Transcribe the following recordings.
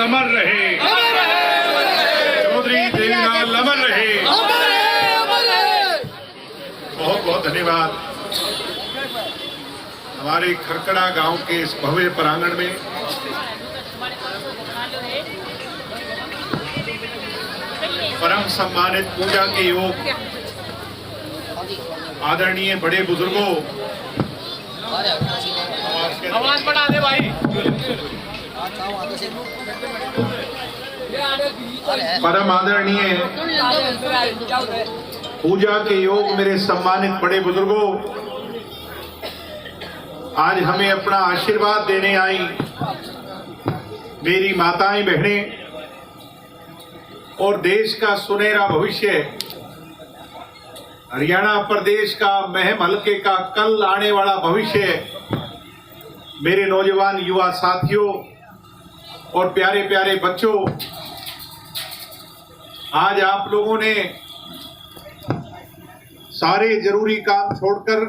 अमर रहे, चौधरी देवीलाल अमर रहे। बहुत बहुत धन्यवाद। हमारे खरकड़ा गांव के इस भव्य प्रांगण में परम सम्मानित पूजा के योग आदरणीय बड़े बुजुर्गों, आवाज बढ़ा दे भाई। परम आदरणीय पूजा के योग मेरे सम्मानित बड़े बुजुर्गों, आज हमें अपना आशीर्वाद देने आई मेरी माताएं बहनें और देश का सुनहरा भविष्य, हरियाणा प्रदेश का महम हलके का कल आने वाला भविष्य, मेरे नौजवान युवा साथियों और प्यारे प्यारे बच्चों, आज आप लोगों ने सारे जरूरी काम छोड़कर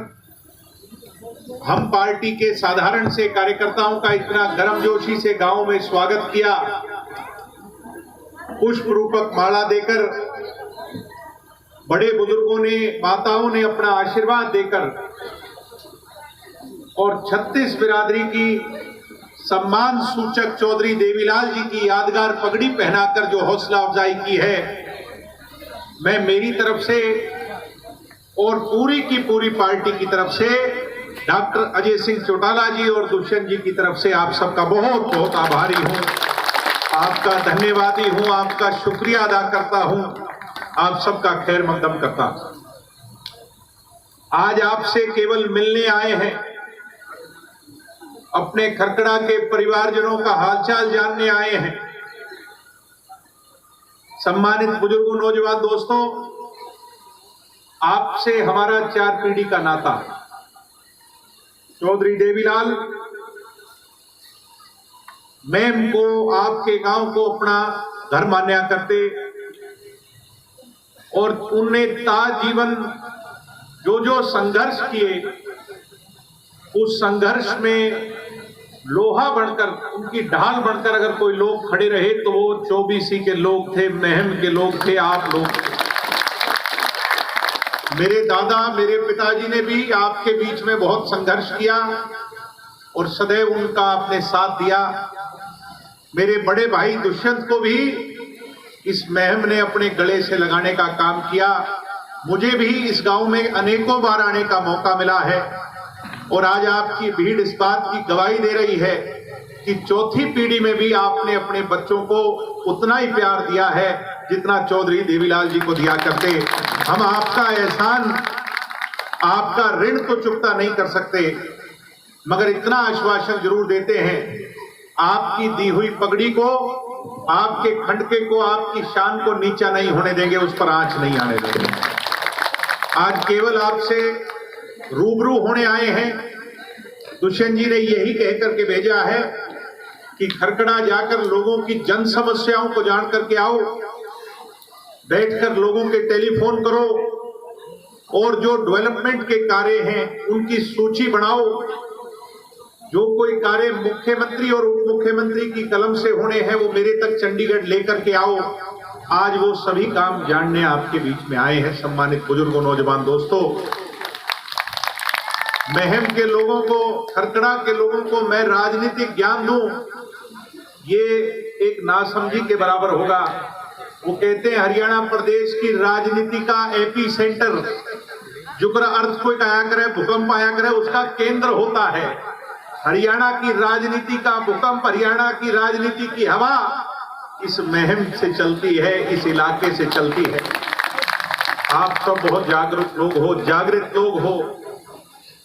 हम पार्टी के साधारण से कार्यकर्ताओं का इतना गर्मजोशी से गांव में स्वागत किया, पुष्प रूपक माला देकर बड़े बुजुर्गों ने, माताओं ने अपना आशीर्वाद देकर और 36 बिरादरी की सम्मान सूचक चौधरी देवीलाल जी की यादगार पगड़ी पहनाकर जो हौसला अफजाई की है, मैं मेरी तरफ से और पूरी की पूरी पार्टी की तरफ से डॉक्टर अजय सिंह चौटाला जी और दुष्यंत जी की तरफ से आप सबका बहुत बहुत आभारी हूं, आपका धन्यवादी हूं, आपका शुक्रिया अदा करता हूं, आप सबका खैर मकदम करता हूं। आज आपसे केवल मिलने आए हैं, अपने खरकड़ा के परिवारजनों का हालचाल जानने आए हैं। सम्मानित बुजुर्गों, नौजवान दोस्तों, आपसे हमारा 4 पीढ़ी का नाता। चौधरी देवीलाल मैम को, आपके गांव को अपना घर मान्या करते और उनने ताजीवन जो जो संघर्ष किए, उस संघर्ष में लोहा बनकर, उनकी ढाल बनकर अगर कोई लोग खड़े रहे तो वो 24 के लोग थे, महम के लोग थे, आप लोग थे। मेरे दादा, मेरे पिताजी ने भी आपके बीच में बहुत संघर्ष किया और सदैव उनका आपने साथ दिया। मेरे बड़े भाई दुष्यंत को भी इस महम ने अपने गले से लगाने का काम किया। मुझे भी इस गांव में अनेकों बार आने का मौका मिला है और आज आपकी भीड़ इस बात की गवाही दे रही है कि चौथी पीढ़ी में भी आपने अपने बच्चों को उतना ही प्यार दिया है जितना चौधरी देवीलाल जी को दिया करते। हम आपका एहसान, आपका ऋण तो चुकता नहीं कर सकते, मगर इतना आश्वासन जरूर देते हैं, आपकी दी हुई पगड़ी को, आपके खंडके को, आपकी शान को नीचा नहीं होने देंगे, उस पर आंच नहीं आने देंगे। आज केवल आपसे रूबरू होने आए हैं। दुष्यंत जी ने यही कह करके भेजा है कि खरकड़ा जाकर लोगों की जन समस्याओं को जान करके आओ, बैठकर लोगों के टेलीफोन करो और जो डेवलपमेंट के कार्य हैं उनकी सूची बनाओ। जो कोई कार्य मुख्यमंत्री और उप मुख्यमंत्री की कलम से होने हैं वो मेरे तक चंडीगढ़ लेकर के आओ। आज वो सभी काम जानने आपके बीच में आए हैं। सम्मानित बुजुर्गों, नौजवान दोस्तों, महम के लोगों को, खरकड़ा के लोगों को मैं राजनीतिक ज्ञान दूं, ये एक नासमझी के बराबर होगा। वो कहते हैं हरियाणा प्रदेश की राजनीति का एपी सेंटर, जुगरा अर्थक्वेक आया करे, भूकंप आया करे, उसका केंद्र होता है। हरियाणा की राजनीति का भूकंप, हरियाणा की राजनीति की हवा इस महम से चलती है, इस इलाके से चलती है। आप सब बहुत जागरूक लोग हो, जागृत लोग हो।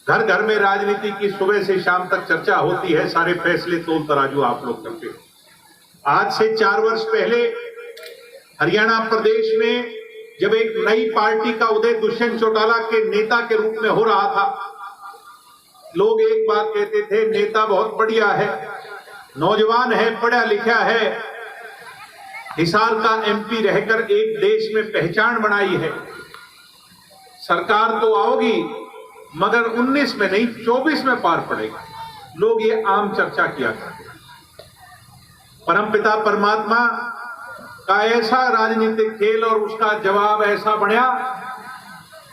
घर घर में राजनीति की सुबह से शाम तक चर्चा होती है, सारे फैसले तोल तराजू आप लोग करते हो। आज से 4 वर्ष पहले हरियाणा प्रदेश में जब एक नई पार्टी का उदय दुष्यंत चौटाला के नेता के रूप में हो रहा था, लोग एक बात कहते थे, नेता बहुत बढ़िया है, नौजवान है, पढ़ा लिखा है, हिसार का एमपी रहकर एक देश में पहचान बनाई है, सरकार तो आओगी मगर 19 में नहीं 24 में पार पड़ेगा। लोग ये आम चर्चा किया करते परमपिता परमात्मा का ऐसा राजनीतिक खेल और उसका जवाब ऐसा बढ़ा।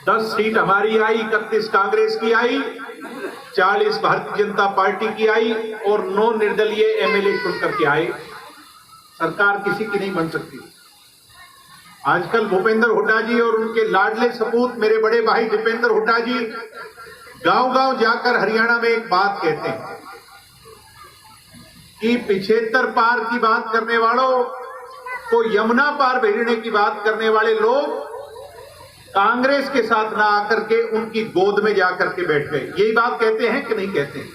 10 सीट हमारी आई, 31 कांग्रेस की आई, 40 भारतीय जनता पार्टी की आई और 9 निर्दलीय एमएलए चुन करके आए। सरकार किसी की नहीं बन सकती। आजकल भूपेंद्र हुड्डा जी और उनके लाडले सपूत मेरे बड़े भाई दीपेंद्र हुड्डा जी गांव-गांव जाकर हरियाणा में एक बात कहते हैं कि 75 पार की बात करने वालों को यमुना पार भेजने की बात करने वाले लोग कांग्रेस के साथ ना आकर के उनकी गोद में जाकर के बैठ गए। यही बात कहते हैं कि नहीं कहते हैं?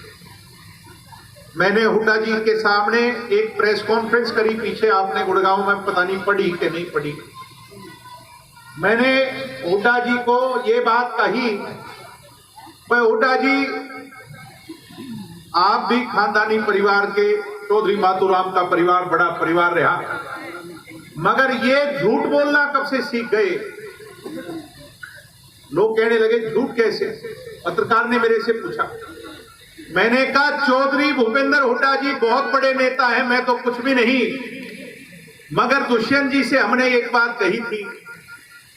मैंने हुड्डा जी के सामने एक प्रेस कॉन्फ्रेंस करी, पीछे आपने गुड़गांव में, पता नहीं पढ़ी कि नहीं पढ़ी। मैंने हुड्डा जी को ये बात कही, मैं हुड्डा जी आप भी खानदानी परिवार के, चौधरी मातूराम का परिवार बड़ा परिवार रहा, मगर ये झूठ बोलना कब से सीख गए? लोग कहने लगे झूठ कैसे? पत्रकार ने मेरे से पूछा। मैंने कहा चौधरी भूपेंद्र हुड्डा जी बहुत बड़े नेता हैं, मैं तो कुछ भी नहीं, मगर दुष्यंत जी से हमने एक बात कही थी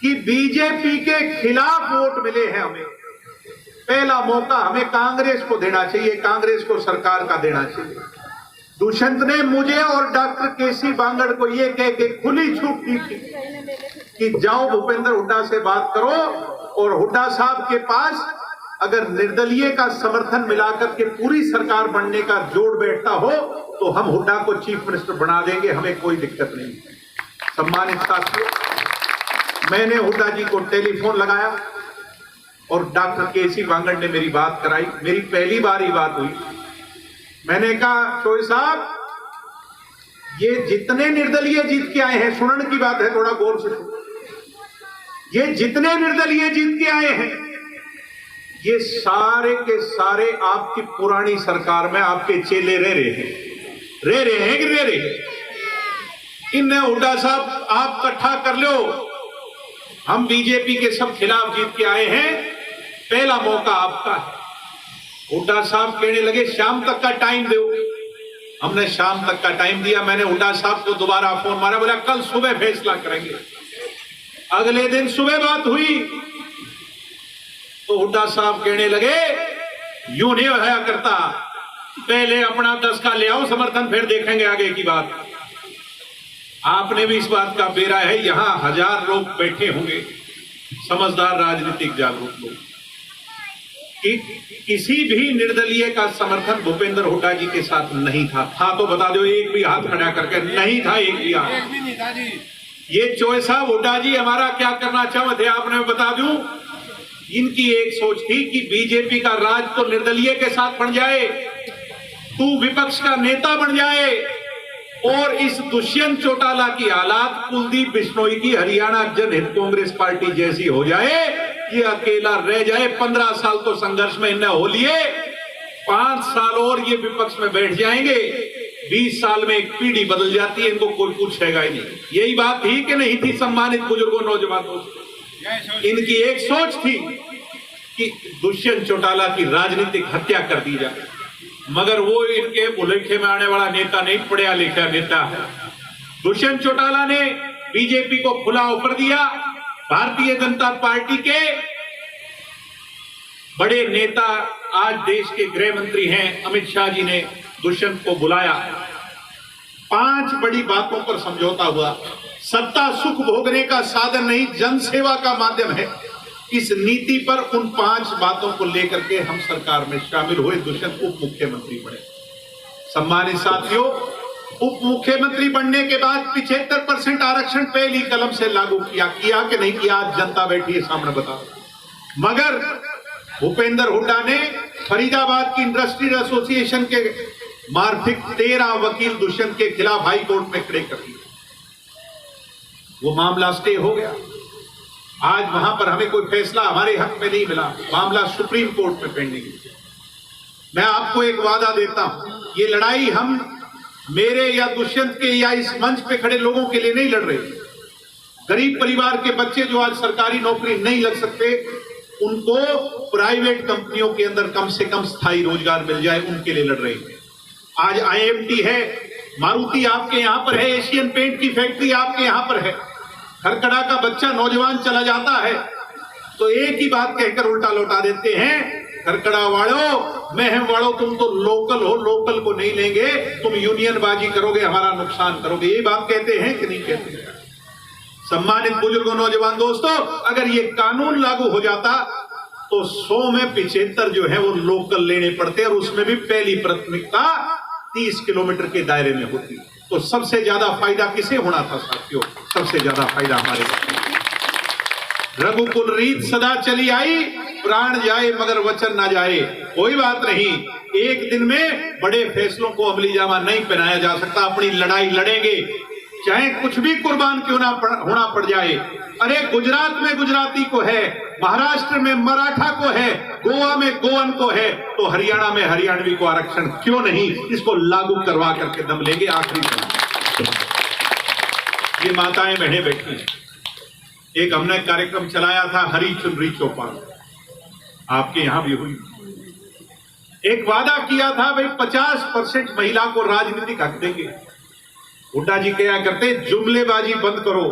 कि बीजेपी के खिलाफ वोट मिले हैं हमें, पहला मौका हमें कांग्रेस को देना चाहिए, कांग्रेस को सरकार का देना चाहिए। दुष्यंत ने मुझे और डॉक्टर केसी बांगड़ को यह कह के खुली छूट दी थी कि जाओ भूपेंद्र हुड्डा से बात करो, और हुड्डा साहब के पास अगर निर्दलीय का समर्थन मिलाकर के पूरी सरकार बनने का जोड़ बैठता हो तो हम हुड्डा को चीफ मिनिस्टर बना देंगे, हमें कोई दिक्कत नहीं। सम्मानित साथियों, मैंने हुड्डा जी को टेलीफोन लगाया और डॉक्टर केसी बांगड़ ने मेरी बात कराई। मेरी पहली बार ही बात हुई। मैंने कहा चोई साहब, ये जितने निर्दलीय जीत के आए हैं, सुनने की बात है, थोड़ा गौर से सुनो, ये जितने निर्दलीय जीत के आए हैं ये सारे के सारे आपकी पुरानी सरकार में आपके चेले रह रहे हैं कि रह रहे हैं? इन्हें हुड्डा साहब आप इकट्ठा कर लो, हम बीजेपी के सब खिलाफ जीत के आए हैं, पहला मौका आपका है। हुड्डा साहब कहने लगे शाम तक का टाइम दो। हमने शाम तक का टाइम दिया। मैंने हुड्डा साहब को दोबारा फोन मारा, बोला कल सुबह फैसला करेंगे। अगले दिन सुबह बात हुई तो हुड्डा साहब कहने लगे यूं नहीं होया करता, पहले अपना 10 का ले आओ समर्थन, फिर देखेंगे आगे की बात। आपने भी इस बात का बेरा है, यहां 1000 लोग बैठे होंगे, समझदार राजनीतिक जागरूक लोग, कि किसी भी निर्दलीय का समर्थन भूपेंद्र हुड्डा जी के साथ नहीं था। तो बता दो, एक भी हाथ खड़ा करके नहीं था, एक भी हाथ। ये चोई साहब हुड्डा जी हमारा क्या करना चाहते थे, आपने बता दूं, इनकी एक सोच थी कि बीजेपी का राज तो निर्दलीय के साथ बन जाए, तू विपक्ष का नेता बन जाए, और इस दुष्यंत चौटाला की हालात कुलदीप बिश्नोई की हरियाणा जनहित कांग्रेस पार्टी जैसी हो जाए, ये अकेला रह जाए। 15 साल तो संघर्ष में इन्हें हो लिए, 5 साल और ये विपक्ष में बैठ जाएंगे, 20 साल में एक पीढ़ी बदल जाती है, इनको कोई पूछेगा ही नहीं। यही बात थी कि नहीं थी सम्मानित बुजुर्गों, नौजवानों? इनकी एक सोच थी कि दुष्यंत चौटाला की राजनीतिक हत्या कर दी जाए, मगर वो इनके भुलेखे में आने वाला नेता नहीं, पढ़ा लिखा नेता है। दुष्यंत चौटाला ने बीजेपी को खुला ऑफर दिया। भारतीय जनता पार्टी के बड़े नेता, आज देश के गृह मंत्री हैं अमित शाह जी ने दुष्यंत को बुलाया। 5 बड़ी बातों पर समझौता हुआ। सत्ता सुख भोगने का साधन नहीं, जनसेवा का माध्यम है। इस नीति पर उन 5 बातों को लेकर के हम सरकार में शामिल हुए। दुष्यंत उप मुख्यमंत्री बने। सम्मानित साथियों, उप मुख्यमंत्री बनने के बाद 75% आरक्षण पहली कलम से लागू किया कि नहीं किया, आज जनता बैठी है सामने बता। मगर भूपेंद्र हुड्डा ने फरीदाबाद की इंडस्ट्रियल एसोसिएशन के मार्फिक 13 वकील दुष्यंत के खिलाफ हाई कोर्ट में खड़े कर दिए। वो मामला स्टे हो गया। आज वहां पर हमें कोई फैसला हमारे हक में नहीं मिला, मामला सुप्रीम कोर्ट में पेंडिंग है। मैं आपको एक वादा देता हूं, ये लड़ाई हम मेरे या दुष्यंत के या इस मंच पे खड़े लोगों के लिए नहीं लड़ रहे। गरीब परिवार के बच्चे जो आज सरकारी नौकरी नहीं लग सकते, उनको प्राइवेट कंपनियों के अंदर कम से कम स्थायी रोजगार मिल जाए, उनके लिए लड़ रहे हैं। आज IIMT है, मारुति आपके यहाँ पर है, एशियन पेंट की फैक्ट्री आपके यहाँ पर है, खरकड़ा का बच्चा नौजवान चला जाता है तो एक ही बात कहकर उल्टा लौटा देते हैं, खरकड़ा वालों, महम वालों, तुम तो लोकल हो, लोकल को नहीं लेंगे, तुम यूनियन बाजी करोगे, हमारा नुकसान करोगे। ये बात कहते हैं कि नहीं कहते? सम्मानित बुजुर्गों, नौजवान दोस्तों, अगर ये कानून लागू हो जाता तो 100 में 75 जो है वो लोकल लेने पड़ते और उसमें भी पहली प्राथमिकता 30 किलोमीटर के दायरे में होती। तो सबसे ज्यादा फायदा किसे होना था साथियों? सबसे ज्यादा फायदा हमारे रघुकुल रीत सदा चली आई, प्राण जाए मगर वचन ना जाए। कोई बात नहीं, एक दिन में बड़े फैसलों को अमली जामा नहीं पहनाया जा सकता। अपनी लड़ाई लड़ेंगे, चाहे कुछ भी कुर्बान क्यों ना होना पड़ जाए। अरे गुजरात में गुजराती को है, महाराष्ट्र में मराठा को है, गोवा में गोवन को है, तो हरियाणा में हरियाणवी को आरक्षण क्यों नहीं? इसको लागू करवा करके दम लेंगे आखिरी समय। ये माताएं बहनें बैठी हैं। एक हमने कार्यक्रम चलाया था हरी चुनरी चौपाल, आपके यहां भी हुई। एक वादा किया था भाई 50% महिला को राजनीतिक हक देंगे। हुड्डा जी क्या करते, जुमलेबाजी बंद करो।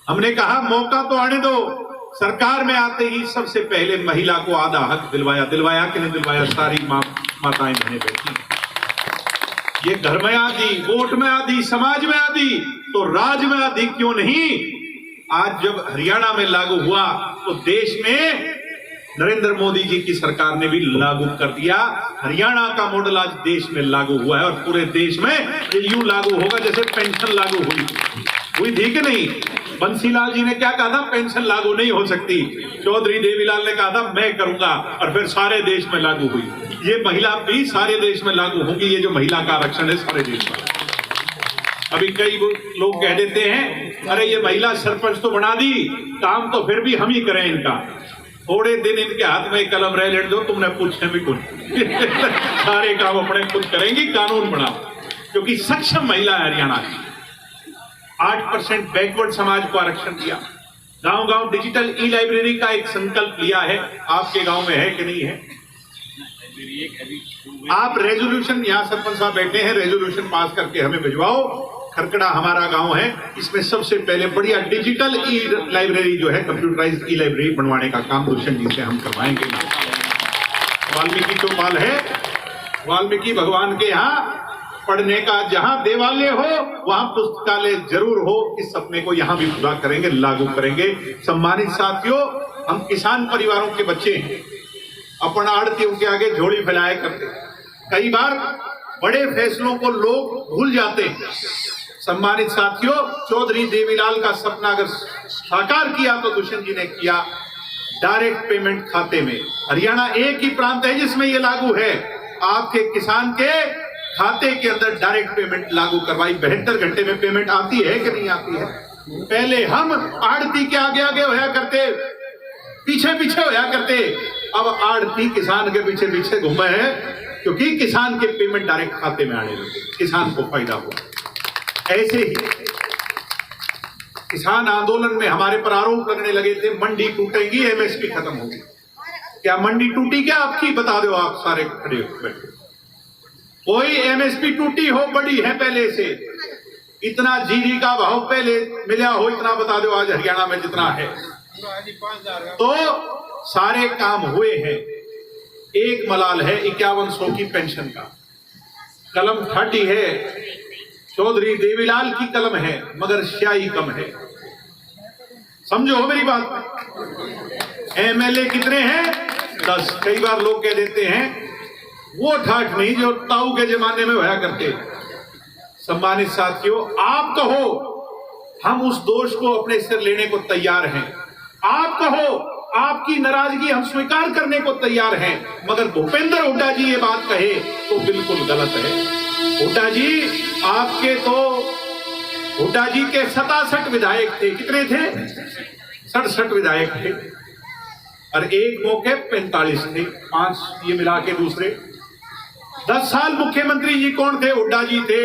हमने कहा मौका तो आने दो। सरकार में आते ही सबसे पहले महिला को आधा हक दिलवाया। दिलवाया कि नहीं दिलवाया? सारी माताएं बहनें बैठी। ये घर में आधी, वोट में आधी, समाज में आधी, तो राज में आधी क्यों नहीं? आज जब हरियाणा में लागू हुआ तो देश में नरेंद्र मोदी जी की सरकार ने भी लागू कर दिया। हरियाणा का मॉडल आज देश में लागू हुआ है और पूरे देश में ये यूं लागू होगा जैसे पेंशन लागू हुई थी कि नहीं? बंसीलाल जी ने क्या कहा था? पेंशन लागू नहीं हो सकती। चौधरी देवीलाल ने कहा था मैं करूंगा, और फिर सारे देश में लागू हुई। ये महिला भी सारे देश में लागू होगी। ये जो महिला का आरक्षण है सारे देश में। अभी कई लोग कह देते हैं अरे ये महिला सरपंच तो बना दी, काम तो फिर भी हम ही करें इनका। थोड़े दिन इनके हाथ में कलम रह लेने दो, तुमने पूछे भी कुछ सारे काम अपने खुद करेंगी। कानून बनाओ, क्योंकि सक्षम महिला है हरियाणा की। 8% बैकवर्ड समाज को आरक्षण दिया। गांव-गांव डिजिटल ई लाइब्रेरी का एक संकल्प लिया है। आपके गांव में है कि नहीं है? आप रेजोल्यूशन, यहाँ सरपंच साहब बैठे हैं, रेजोल्यूशन पास करके हमें भिजवाओ। खरकड़ा हमारा गांव है, इसमें सबसे पहले बढ़िया डिजिटल ई लाइब्रेरी जो है, कंप्यूटराइज्ड ई लाइब्रेरी बनवाने का काम दुष्यंत जी से हम करवाएंगे। वाल्मीकि चौपाल है, वाल्मीकि भगवान के यहाँ पढ़ने का जहां देवालय हो वहां पुस्तकालय जरूर हो। इस सपने को यहां भी पूरा करेंगे, लागू करेंगे। सम्मानित साथियों, हम किसान परिवारों के बच्चे हैं, अपन आड़तियों के आगे झोली फैलाए करते। कई बार बड़े फैसलों को लोग भूल जाते हैं। सम्मानित साथियों, चौधरी देवीलाल का सपना अगर साकार किया तो दुष्यंत जी ने किया। डायरेक्ट पेमेंट खाते में। हरियाणा एक ही प्रांत है जिसमें यह लागू है। आपके किसान के खाते के अंदर डायरेक्ट पेमेंट लागू करवाई। 72 घंटे में पेमेंट आती है कि नहीं आती है? पहले हम आड़ती के आगे आगे होया करते, पीछे पीछे होया करते। अब आड़ती किसान के पीछे पीछे घूमे हैं, क्योंकि किसान के पेमेंट डायरेक्ट खाते में आने लगे, किसान को फायदा हो। ऐसे ही किसान आंदोलन में हमारे पर आरोप लगने लगे थे मंडी टूटेगी, एमएसपी खत्म होगी। क्या मंडी टूटी क्या आपकी? बता दो आप सारे खड़े बैठे। कोई एमएसपी टूटी हो? बड़ी है पहले से। इतना जीरी का भाव पहले मिला हो, इतना बता दो आज हरियाणा में जितना है। तो सारे काम हुए हैं। एक मलाल है 5100 की पेंशन का, कलम 30 है, चौधरी देवीलाल की कलम है, मगर स्याही कम है। समझो मेरी बात। एमएलए कितने हैं? 10। कई बार लोग कह देते हैं वो ठाठ नहीं जो ताऊ के जमाने में होया करते। सम्मानित साथियों, आप कहो हम उस दोष को अपने सिर लेने को तैयार हैं। आप कहो आपकी नाराजगी हम स्वीकार करने को तैयार हैं, मगर भूपेंद्र हुड्डा जी ये बात कहे तो बिल्कुल गलत है। हुड्डा जी आपके तो हुड्डा जी के 67 विधायक थे। कितने थे? 67 विधायक थे, और एक मौके 45 थे, 5 ये मिला के दूसरे। 10 साल मुख्यमंत्री जी कौन थे? हुड्डा जी थे।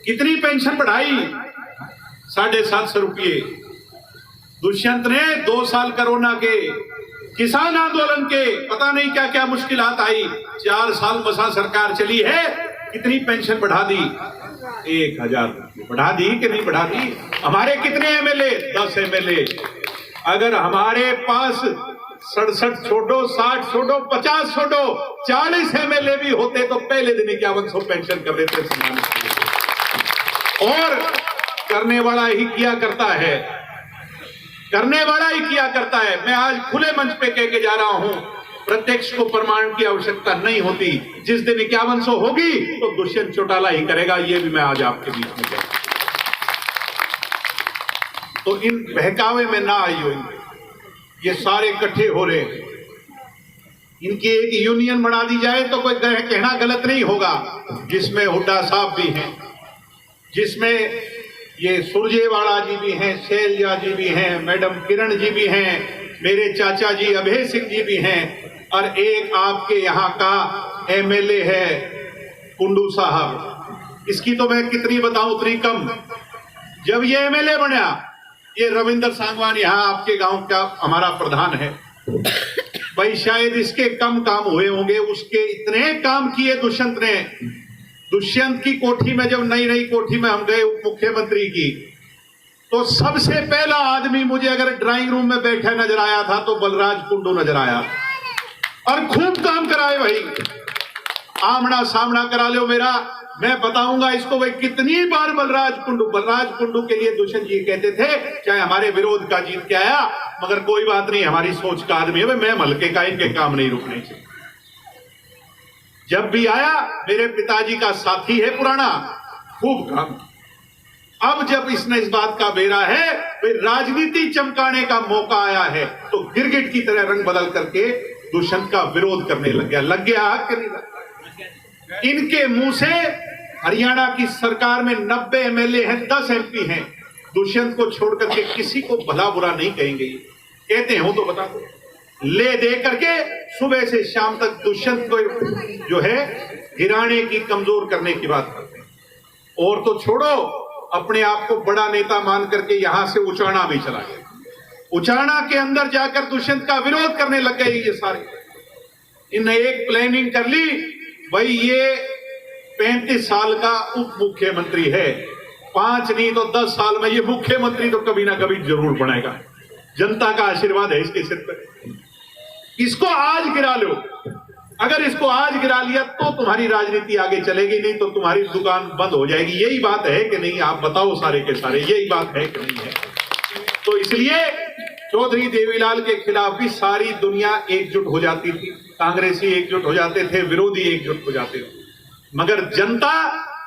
कितनी पेंशन बढ़ाई? 750 रुपये। दुष्यंत ने 2 साल कोरोना के, किसान आंदोलन के, पता नहीं क्या क्या मुश्किलात आई। 4 साल बसा सरकार चली है, कितनी पेंशन बढ़ा दी? 1000 रुपये बढ़ा दी कि नहीं बढ़ा दी? हमारे कितने एमएलए? 10 एमएलए। अगर हमारे पास 67 छोड़ो, 60 छोड़ो, 50 छोड़ो, 40 एमएलए भी होते तो पहले दिन 5100 पेंशन कर देते सम्मानित। और करने वाला ही किया करता है, करने वाला ही किया करता है। मैं आज खुले मंच पे कह के जा रहा हूं, प्रत्यक्ष को प्रमाण की आवश्यकता नहीं होती। जिस दिन 5100 होगी तो दुष्यंत चौटाला ही करेगा, ये भी मैं आज आपके बीच में कहता हूं। तो इन बहकावे में ना आइयो, ये सारे इकट्ठे हो रहे हैं, इनकी एक यूनियन बना दी जाए तो कोई कहना गलत नहीं होगा, जिसमें हुड्डा साहब भी हैं, जिसमें ये सुरजेवाला जी भी हैं, शैलजा जी भी हैं, मैडम किरण जी भी हैं, मेरे चाचा जी अभय सिंह जी भी हैं, और एक आपके यहाँ का एमएलए है कुंडू साहब। इसकी तो मैं कितनी बताऊं उतनी कम। जब ये एमएलए बना, ये रविंदर सांगवान यहाँ आपके गांव का हमारा प्रधान है भाई, शायद इसके कम काम हुए होंगे, उसके इतने काम किए दुष्यंत ने। दुष्यंत की कोठी में, जब नई नई कोठी में हम गए उप मुख्यमंत्री की, तो सबसे पहला आदमी मुझे अगर ड्राइंग रूम में बैठा नजर आया था तो बलराज कुंडू नजर आया, और खूब काम कराए भाई, आमना सामना करा लो मेरा। मैं बताऊंगा इसको भाई कितनी बार बलराज कुंडू के लिए दुष्यंत जी कहते थे, चाहे हमारे विरोध का जीत के आया, मगर कोई बात नहीं, हमारी सोच का आदमी है, मैं हल्के का, इनके काम नहीं रुकने चाहिए। जब भी आया, मेरे पिताजी का साथी है पुराना, खूब काम। अब जब इसने इस बात का बेरा है, राजनीति चमकाने का मौका आया है, तो गिरगिट की तरह रंग बदल करके दुष्यंत का विरोध करने लग गया कि नहीं लग गया? इनके मुंह से हरियाणा की सरकार में 90 एमएलए हैं, 10 एमपी हैं, दुष्यंत को छोड़ करके किसी को भला बुरा नहीं कहेंगे। कहते हो तो बता दो, ले दे करके सुबह से शाम तक दुष्यंत को जो है गिराने की, कमजोर करने की बात करते हैं। और तो छोड़ो, अपने आप को बड़ा नेता मान करके यहां से उचाना भी चला गया। उचाना के अंदर जाकर दुष्यंत का विरोध करने लग गए ये सारे। इन्हें एक प्लानिंग कर ली भाई, ये 35 साल का उप मुख्यमंत्री है, 5 नहीं तो 10 साल में ये मुख्यमंत्री तो कभी ना कभी जरूर बनेगा। जनता का आशीर्वाद है इसके सिर पर, इसको आज गिरा लो। अगर इसको आज गिरा लिया तो तुम्हारी राजनीति आगे चलेगी, नहीं तो तुम्हारी दुकान बंद हो जाएगी। यही बात है कि नहीं? आप बताओ सारे के सारे, यही बात है कि नहीं है? तो इसलिए चौधरी देवीलाल के खिलाफ भी सारी दुनिया एकजुट हो जाती थी, कांग्रेसी एकजुट हो जाते थे, विरोधी एकजुट हो जाते थे, मगर जनता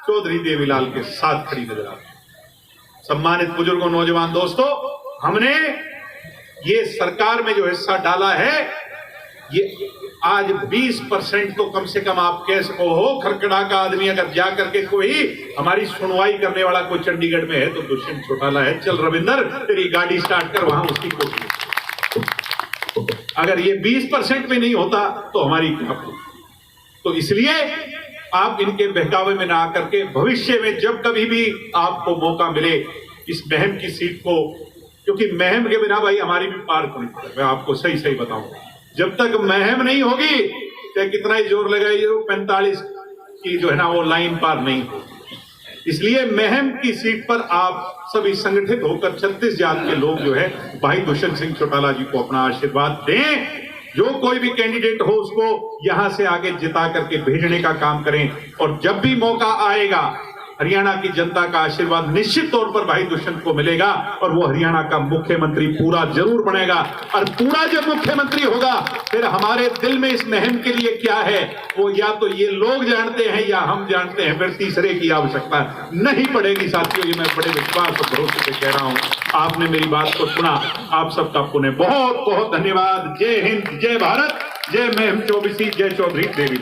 चौधरी देवीलाल के साथ खड़ी नजर आती। सम्मानित बुजुर्गों, नौजवान दोस्तों, हमने ये सरकार में जो हिस्सा डाला है, ये आज 20% तो कम से कम आप कह सको हो। खरकड़ा का आदमी अगर जा करके कोई हमारी सुनवाई करने वाला कोई चंडीगढ़ में है तो दुष्यंत चौटाला है। चल रविंदर, तेरी गाड़ी स्टार्ट कर, वहां उसकी कोठी। अगर ये 20% में नहीं होता तो हमारी क्या? तो इसलिए आप इनके बहकावे में ना आकर के भविष्य में जब कभी भी आपको मौका मिले इस महम की सीट को, क्योंकि महम के बिना भाई हमारी भी पार नहीं पड़े। मैं आपको सही सही बताऊंगा, जब तक महम नहीं होगी चाहे कितना ही जोर लगाइए, 45 की जो है ना वो लाइन पार नहीं होगी। इसलिए महम की सीट पर आप सभी संगठित होकर 36 जात के लोग जो है भाई दुष्यंत सिंह चौटाला जी को अपना आशीर्वाद दें। जो कोई भी कैंडिडेट हो उसको यहां से आगे जिता करके भेजने का काम करें, और जब भी मौका आएगा हरियाणा की जनता का आशीर्वाद निश्चित तौर पर भाई दुष्यंत को मिलेगा, और वो हरियाणा का मुख्यमंत्री पूरा जरूर बनेगा। और पूरा जब मुख्यमंत्री होगा फिर हमारे दिल में इस महम के लिए क्या है वो या तो ये लोग जानते हैं या हम जानते हैं, फिर तीसरे की आवश्यकता नहीं पड़ेगी। साथियों, ये मैं बड़े विश्वास और भरोसे से कह रहा हूं। आपने मेरी बात को सुना, आप सबका पुनः बहुत बहुत धन्यवाद। जय हिंद, जय भारत, जय महम चौबीसी, जय चौधरी देवी।